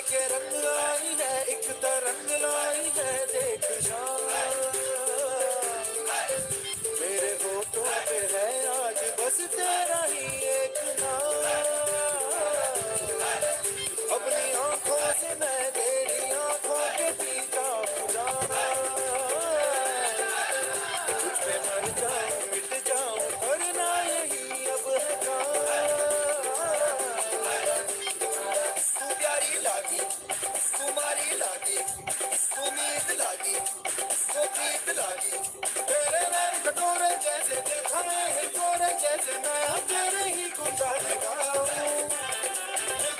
के रंग लाई है, एक तरंग लाई है, देख शाम मेरे होठों पे है आज बस तेरा ही एक नाम। अपनी आंखों से मैं तेरी आंखों के पीछा खुदा, तुझ पे मर जाऊं मिट जाऊं करना यही अब है काम। तू प्यारी लागी, तुम्हारी लागी, उम्मीद लागी, तो प्रीत लागी, तेरे नैन कटोरे जैसे देखा है तोरे जैसे मैं अब तेरे ही गुंडा लगाऊं।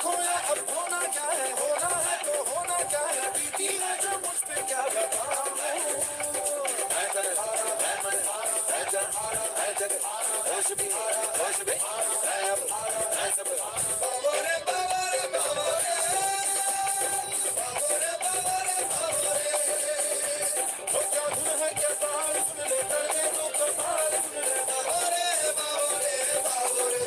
खोया अब होना क्या है, होना है तो होना क्या है, बीती है जो मुझ पे क्या बताऊं। मैं जग हारा, मैं जग हारा, मैं जग होश भी मैं अब मैं सब बाबा रे बाबा रे बाबा रे बाबा रे बाबा रे बाबा रे। वो क्या धुन है क्या ताल सुन ले कर दे तो कमाल सुन ले बाबा रे बाबा रे बाबा रे।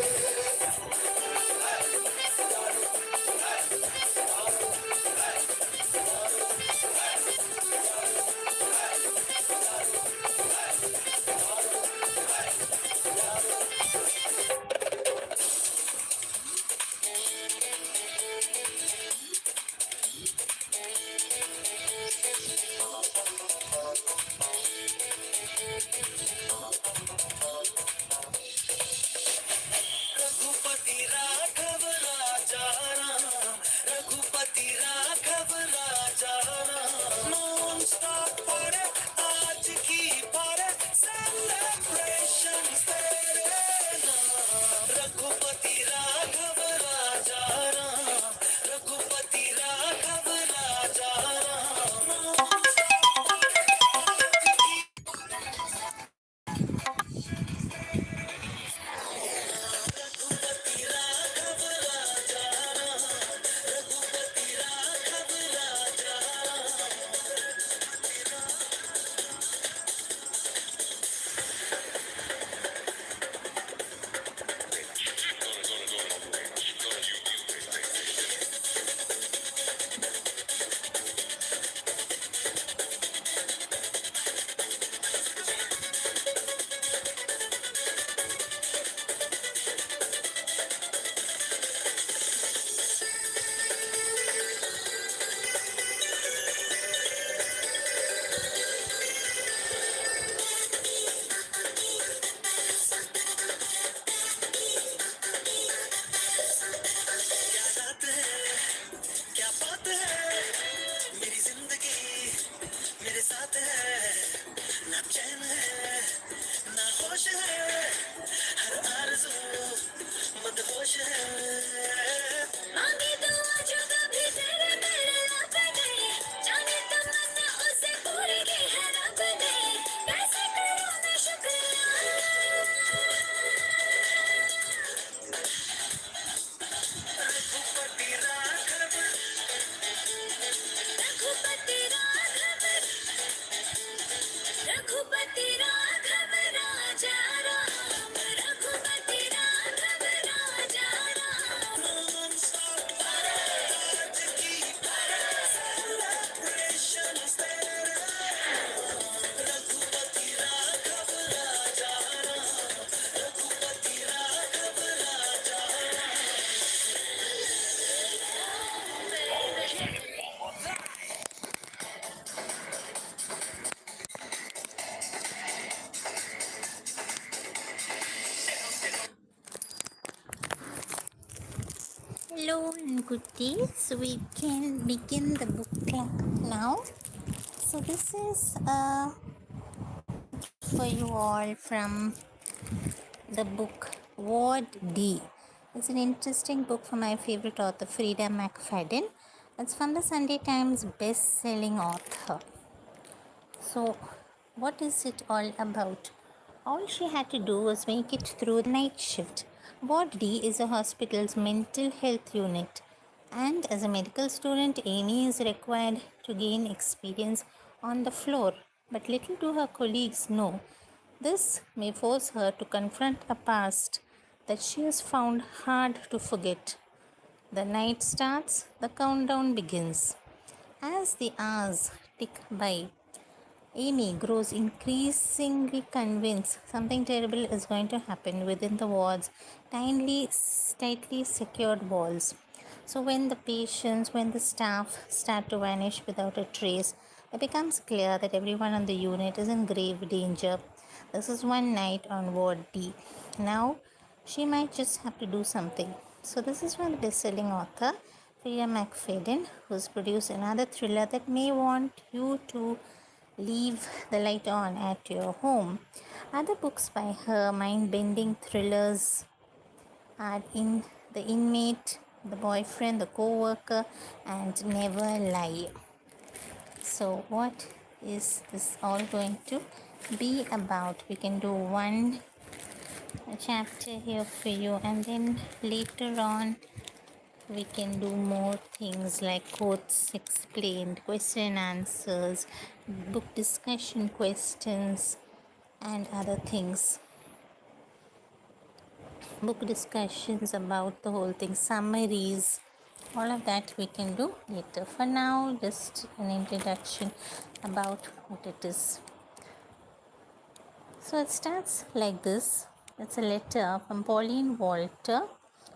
रघुपति राघव राजा राम, रघुपति राघव राजा राम। नॉन स्टॉप पारे आज की पारे सेलिब्रेशन तेरे नाम। रघुपति राघव राजा राम, रघुपति राघव राजा राम। क्या बात है, मेरी जिंदगी मेरे साथ है, ना चैन है ना होश है, हर आरज़ू मदहोश है। मांगी दुआ जो कभी तेरे मेरे लब गई, जाने तमन्ना उसे पूरी की है रब ने, कैसे करूं मैं शुक्रिया। रघुपति राघव, रघुपति राघव, रघुपति राघव राजा राम, रघुपति राघव राजा राम। नॉन स्टॉप पारे आज की पारे सेलिब्रेशन तेरे नाम। रघुपति राघव राजा राम, रघुपति राघव राजा Ram. Hello and good day. So we can begin the book club now. So this is for you all from the book Ward D. It's an interesting book from my favorite author Frieda McFadden. It's from the Sunday Times best-selling author. So what is it all about? All she had to do was make it through the night shift. Ward D is a hospital's mental health unit, and as a medical student, Amy is required to gain experience on the floor. But little do her colleagues know, this may force her to confront a past that she has found hard to forget. The night starts, the countdown begins. As the hours tick by, Amy grows increasingly convinced something terrible is going to happen within the ward's tightly secured walls. So, when the staff start to vanish without a trace, it becomes clear that everyone on the unit is in grave danger. This is one night on Ward D. Now, she might just have to do something. So, this is from the best-selling author Frieda McFadden, who's produced another thriller that may want you to leave the light on at your home. Other books by her, mind-bending thrillers, are in The Inmate, The Boyfriend, The Co-worker, and Never Lie. So, what is this all going to be about? We can do one chapter here for you, and then later on we can do more things like quotes explained, question and answers, book discussion questions, and other things. Book discussions about the whole thing, summaries, all of that we can do later. For now, just an introduction about what it is. So it starts like this. It's a letter from Pauline Walter,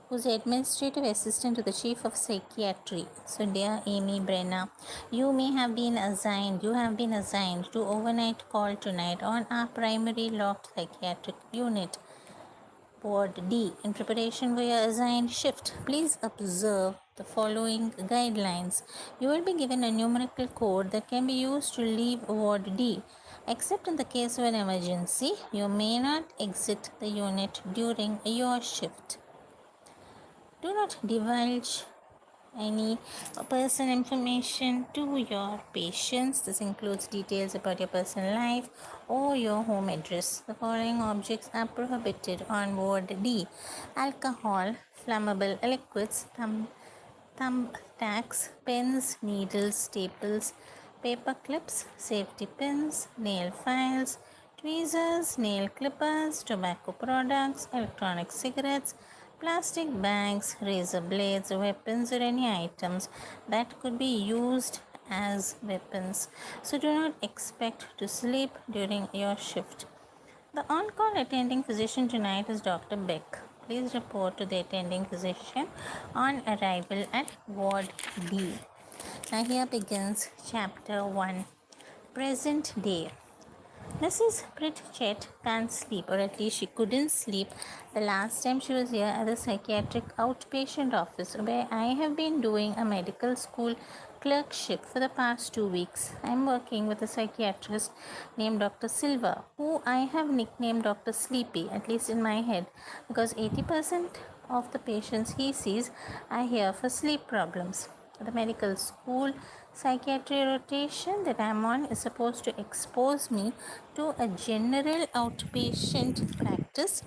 who's the administrative assistant to the chief of psychiatry. So, dear Amy Brenner, you have been assigned to overnight call tonight on our primary locked psychiatric unit. Ward D. In preparation for your assigned shift, please observe the following guidelines. You will be given a numerical code that can be used to leave Ward D. Except in the case of an emergency, you may not exit the unit during your shift. Do not divulge any personal information to your patients. This includes details about your personal life or your home address. The following objects are prohibited on Ward D: alcohol, flammable liquids, thumbtacks, pens, needles, staples, paper clips, safety pins, nail files, tweezers, nail clippers, tobacco products, electronic cigarettes, plastic bags, razor blades, weapons, or any items that could be used as weapons. So do not expect to sleep during your shift. The on-call attending physician tonight is Dr. Beck. Please report to the attending physician on arrival at Ward D. Now here begins chapter 1. Present day. Mrs. Pritchett can't sleep, or at least she couldn't sleep the last time she was here at the psychiatric outpatient office, where I have been doing a medical school clerkship for the past 2 weeks. I'm working with a psychiatrist named Dr. Silva, who I have nicknamed Dr. Sleepy, at least in my head, because 80% of the patients he sees are here for sleep problems. The medical school psychiatry rotation that I'm on is supposed to expose me to a general outpatient practice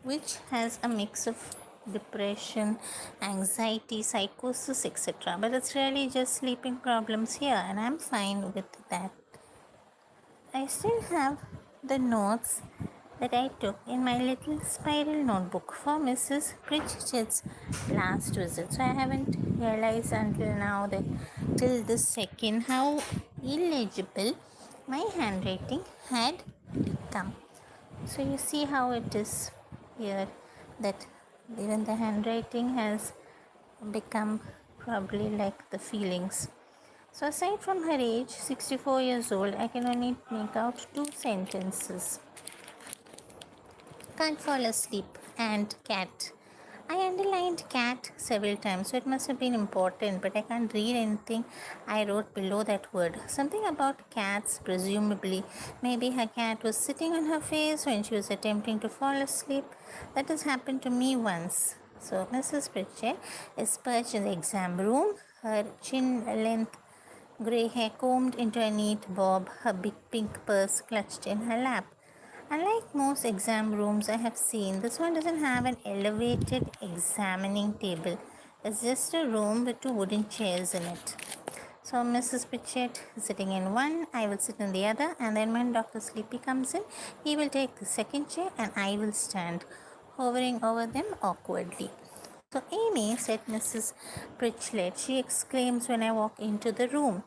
which has a mix of depression, anxiety, psychosis, etc. But it's really just sleeping problems here, and I'm fine with that. I still have the notes that I took in my little spiral notebook for Mrs. Pritchett's last visit. So I haven't realized until now that till this second how illegible my handwriting had become. So you see how it is here that even the handwriting has become probably like the feelings. So aside from her age, 64 years old, I can only make out two sentences. Can't fall asleep and cat. I underlined cat several times, so it must have been important, but I can't read anything I wrote below that word. Something about cats, presumably. Maybe her cat was sitting on her face when she was attempting to fall asleep. That has happened to me once. So Mrs. Pritchett is perched in the exam room, her chin length grey hair combed into a neat bob, her big pink purse clutched in her lap. Unlike most exam rooms I have seen, this one doesn't have an elevated examining table. It's just a room with two wooden chairs in it. So Mrs. Pritchett is sitting in one, I will sit in the other, and then when Dr. Sleepy comes in, he will take the second chair and I will stand, hovering over them awkwardly. So, Amy, said Mrs. Pritchlet, she exclaims when I walk into the room.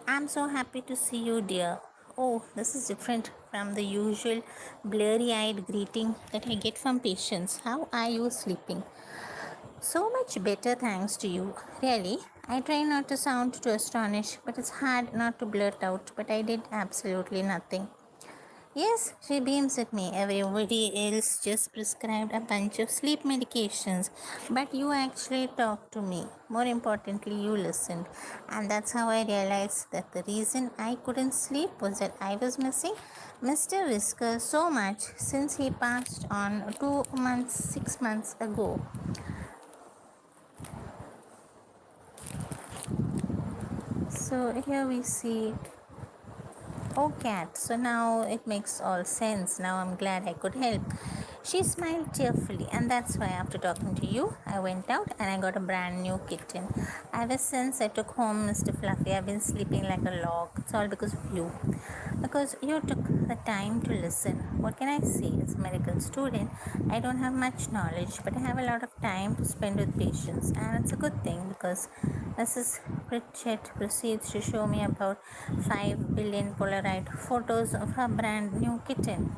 I'm so happy to see you, dear. Oh, this is different from the usual blurry eyed greeting that I get from patients. How are you sleeping? So much better, thanks to you. Really, I try not to sound too astonished, but it's hard not to blurt out. But I did absolutely nothing. Yes, she beams at me. Everybody else just prescribed a bunch of sleep medications, but you actually talked to me. More importantly, you listened. And that's how I realized that the reason I couldn't sleep was that I was missing Mr. Whisker so much since he passed on 2 months, 6 months ago. So here we see, oh, cat. So now it makes all sense. Now I'm glad I could help. She smiled cheerfully, and that's why, after talking to you, I went out and I got a brand new kitten. Ever since I took home Mr. Fluffy, I've been sleeping like a log. It's all because of you. Because you took the time to listen. What can I say? As a medical student, I don't have much knowledge, but I have a lot of time to spend with patients, and it's a good thing because Mrs. Pritchett proceeds to show me about 5 billion Polaroid photos of her brand new kitten.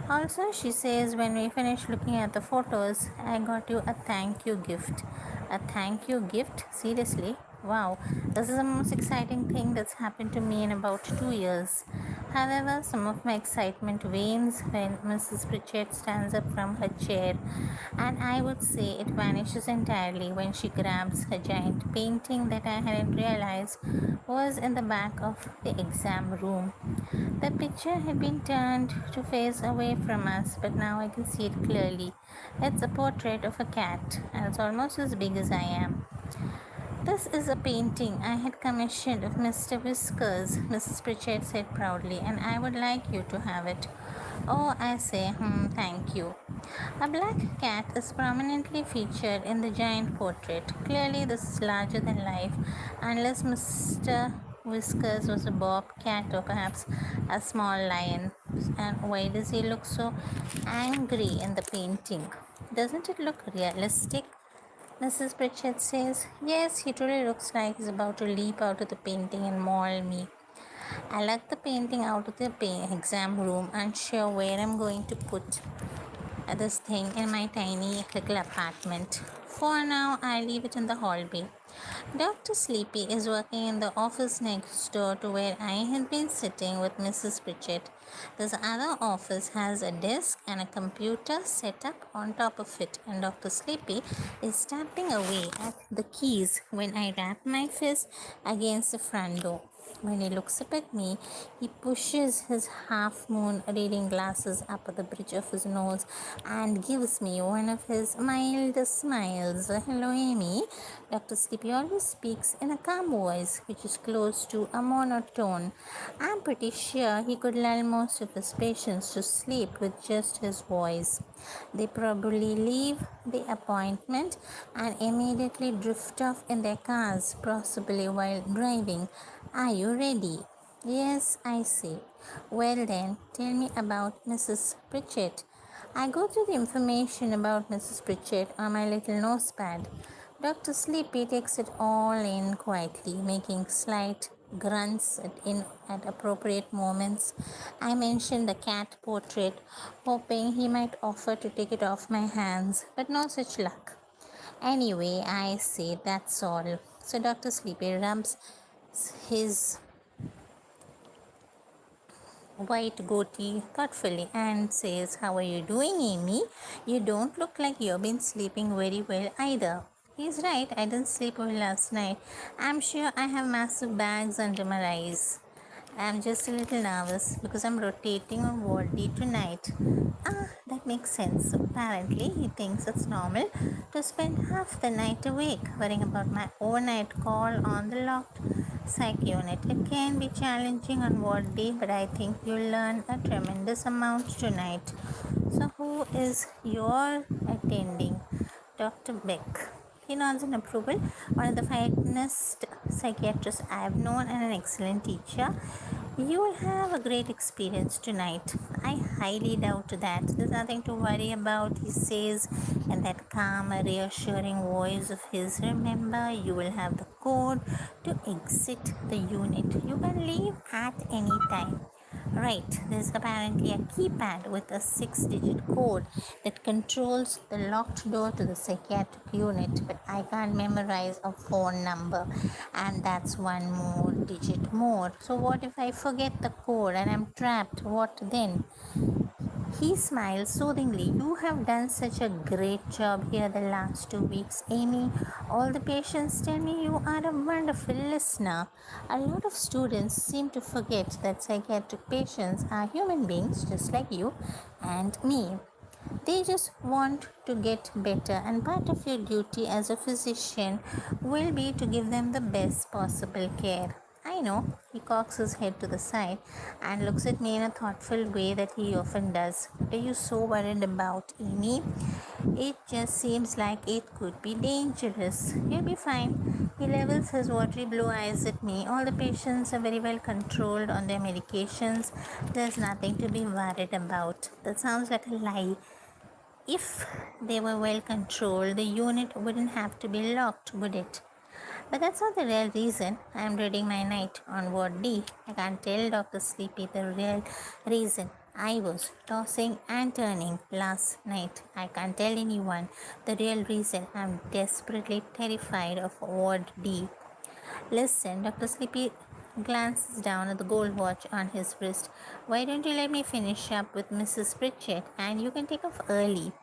Also, she says when we finish looking at the photos, I got you a thank you gift. A thank you gift? Seriously? Wow, this is the most exciting thing that's happened to me in about 2 years. However, some of my excitement wanes when Mrs. Pritchett stands up from her chair, and I would say it vanishes entirely when she grabs a giant painting that I hadn't realized was in the back of the exam room. The picture had been turned to face away from us, but now I can see it clearly. It's a portrait of a cat, and it's almost as big as I am. This is a painting I had commissioned of Mr. Whiskers, Mrs. Pritchett said proudly, and I would like you to have it. Oh, I say, thank you. A black cat is prominently featured in the giant portrait. Clearly, this is larger than life, unless Mr. Whiskers was a bobcat or perhaps a small lion. And why does he look so angry in the painting? Doesn't it look realistic? Mrs. Pritchett says, yes, he truly looks like he's about to leap out of the painting and maul me. I lug the painting out of the exam room, unsure where I'm going to put this thing in my tiny little apartment. For now, I leave it in the hallway. Dr. Sleepy is working in the office next door to where I had been sitting with Mrs. Pritchett. This other office has a desk and a computer set up on top of it, and Dr. Sleepy is tapping away at the keys when I rap my fist against the front door. When he looks up at me, he pushes his half moon reading glasses up at the bridge of his nose and gives me one of his mild smiles. Hello, Amy. Dr. Sleepy always speaks in a calm voice, which is close to a monotone. I'm pretty sure he could lull most of his patients to sleep with just his voice. They probably leave the appointment and immediately drift off in their cars, possibly while driving. Are you ready? Yes, I say. Well then, tell me about Mrs. Pritchett. I go through the information about Mrs. Pritchett on my little notepad. Dr. Sleepy takes it all in quietly, making slight grunts at appropriate moments. I mentioned the cat portrait, hoping he might offer to take it off my hands, but no such luck. Anyway, I say that's all. So Dr. Sleepy rubs his white goatee thoughtfully and says, how are you doing, Amy? You don't look like you've been sleeping very well either. He's right, I didn't sleep well last night. I'm sure I have massive bags under my eyes. I'm just a little nervous because I'm rotating on ward D tonight. Ah, that makes sense. Apparently, he thinks it's normal to spend half the night awake worrying about my overnight call on the locked psych unit. It can be challenging on ward D, but I think you'll learn a tremendous amount tonight. So, who is your attending? Dr. Beck. He nods in approval. One of the finest psychiatrists I have known and an excellent teacher. You will have a great experience tonight. I highly doubt that. There's nothing to worry about, he says in that calm, reassuring voice of his. Remember, you will have the code to exit the unit. You can leave at any time. Right, there's apparently a keypad with a 6-digit code that controls the locked door to the psychiatric unit, but I can't memorize a phone number, and that's one more digit more. So, what if I forget the code and I'm trapped? What then? He smiled soothingly. You have done such a great job here the last 2 weeks, Amy. All the patients tell me you are a wonderful listener. A lot of students seem to forget that psychiatric patients are human beings just like you and me. They just want to get better, and part of your duty as a physician will be to give them the best possible care. I know, he cocks his head to the side and looks at me in a thoughtful way that he often does. What are you so worried about, Amy? It just seems like it could be dangerous. You'll be fine. He levels his watery blue eyes at me. All the patients are very well controlled on their medications. There's nothing to be worried about. That sounds like a lie. If they were well controlled, the unit wouldn't have to be locked, would it? But that's not the real reason I'm dreading my night on Ward D. I can't tell Dr. Sleepy the real reason. I was tossing and turning last night. I can't tell anyone the real reason I'm desperately terrified of Ward D. Listen, Dr. Sleepy glances down at the gold watch on his wrist. Why don't you let me finish up with Mrs. Pritchett and you can take off early?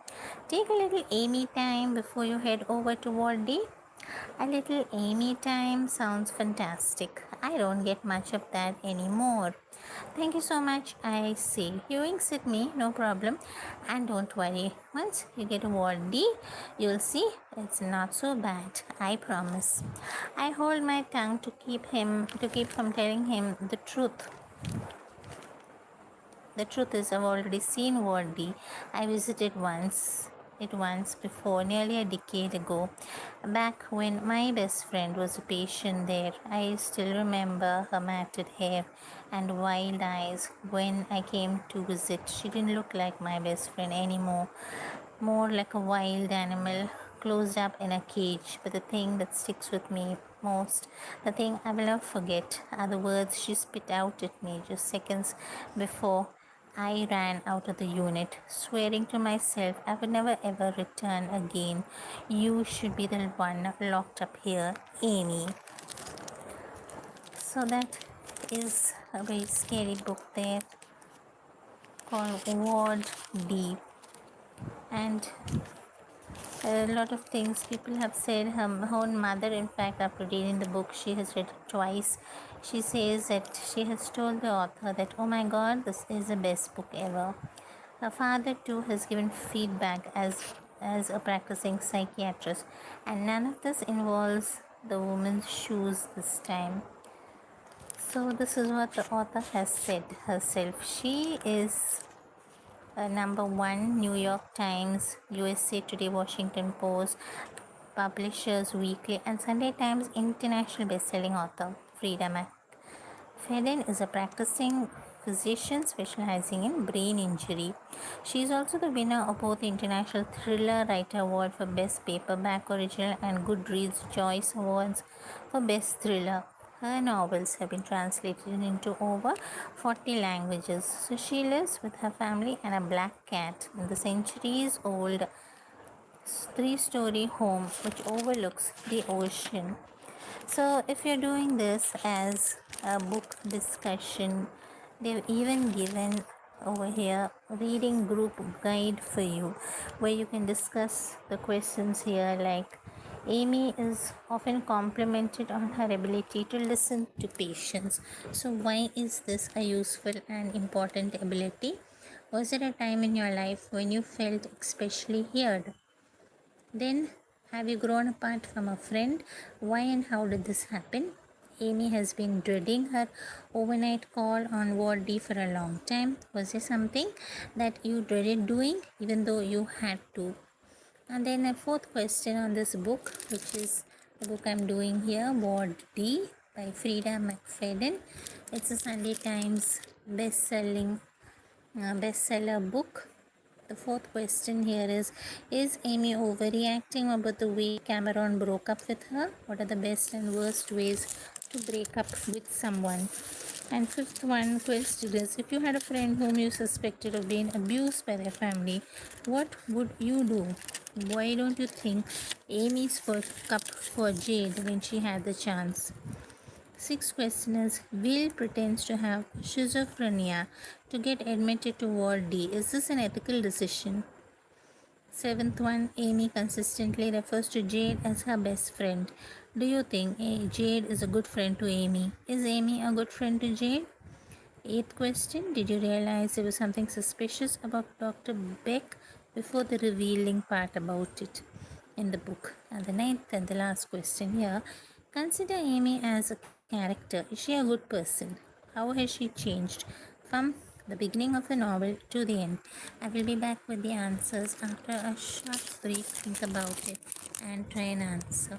Take a little Amy time before you head over to Ward D. A little Amy time sounds fantastic. I don't get much of that anymore. Thank you so much, I say. You winks at me, no problem. And don't worry, once you get a Ward D, you'll see it's not so bad. I promise. I hold my tongue to keep from telling him the truth. The truth is, I've already seen Ward D. I visited it once before, nearly a decade ago, back when my best friend was a patient there. I still remember her matted hair and wild eyes when I came to visit. She didn't look like my best friend anymore, more like a wild animal closed up in a cage. But the thing that sticks with me most, the thing I will never forget, are the words she spit out at me just seconds before I ran out of the unit, swearing to myself I would never ever return again. You should be the one locked up here, Amy. So that is a very scary book there called Ward D. And a lot of things people have said. Her own mother, in fact, after reading the book, she has read it twice. She says that she has told the author that, oh my god, this is the best book ever. Her father too has given feedback as a practicing psychiatrist, and none of this involves the woman's shoes this time. So this is what the author has said herself. She is number one New York Times, USA Today, Washington Post, Publishers Weekly, and Sunday Times international best-selling author. Frieda McFadden is a practicing physician specializing in brain injury. She is also the winner of both the International Thriller Writer Award for Best Paperback Original and Goodreads Choice Awards for Best Thriller. Her novels have been translated into over 40 languages. So she lives with her family and a black cat in the centuries old 3-story home which overlooks the ocean. So, if you're doing this as a book discussion, they've even given over here reading group guide for you where you can discuss the questions here, like Amy is often complimented on her ability to listen to patients. So, why is this a useful and important ability? Was there a time in your life when you felt especially heard? Then, have you grown apart from a friend? Why and how did this happen? Amy has been dreading her overnight call on Ward D for a long time. Was there something that you dreaded doing even though you had to? And then a fourth question on this book, which is the book I'm doing here, Ward D. by Frieda McFadden. It's a Sunday Times bestseller book. The fourth question here is Amy overreacting about the way Cameron broke up with her? What are the best and worst ways to break up with someone? And fifth one question is, if you had a friend whom you suspected of being abused by their family, what would you do? Why don't you think Amy spoke up for Jade when she had the chance? Sixth question is, Will pretends to have schizophrenia to get admitted to Ward D. Is this an ethical decision? Seventh one, Amy consistently refers to Jade as her best friend. Do you think Jade is a good friend to Amy? Is Amy a good friend to Jade? Eighth question, did you realize there was something suspicious about Dr. Beck before the revealing part about it in the book? And the ninth and the last question here, consider Amy as a character. Is she a good person? How has she changed from the beginning of the novel to the end? I will be back with the answers after a short break. Think about it and try and answer.